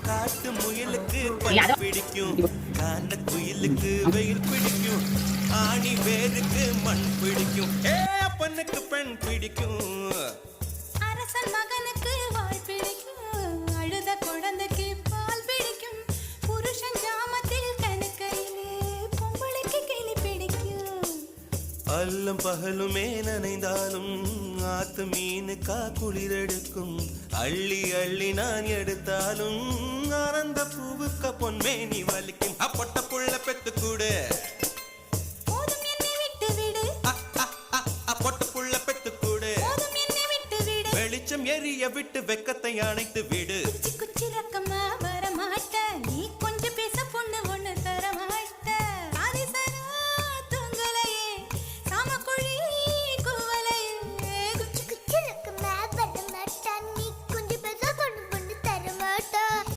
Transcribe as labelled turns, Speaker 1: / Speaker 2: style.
Speaker 1: காட்டு முயலுக்கு பல் பிடிக்கும், காண்ட குயிலுக்கு வெயில் பிடிக்கும், ஆணி வேருக்கு மண் பிடிக்கும், அப்பனுக்கு பெண் பிடிக்கும்.
Speaker 2: அரசன் மகனுக்கு வாள் பிடிக்கும், அழுத குழந்தைக்கு பால் பிடிக்கும், புருஷன் ஜாமத்தில் கணக்கையிலே பொம்பளைக்கு கிளி பிடிக்கும்.
Speaker 1: அல்லும் பகலுமே நனைந்தாலும் ஆத்து மீனுக்கா குளிரெடுக்கும், அள்ளி அள்ளி நான் எடுத்தாலும் ஆனந்த பூவுக்க பொன்மேனி வலிக்கும். அப்பட்ட புள்ள பெத்து கூடு,
Speaker 2: போதும் என்னை விட்டு விடு,
Speaker 1: பொட்ட புள்ள பெத்து கூடு,
Speaker 2: போதும் என்னை விட்டு விடு,
Speaker 1: வெளிச்சம் எரிய விட்டு வெக்கத்தை அணைத்து விடு.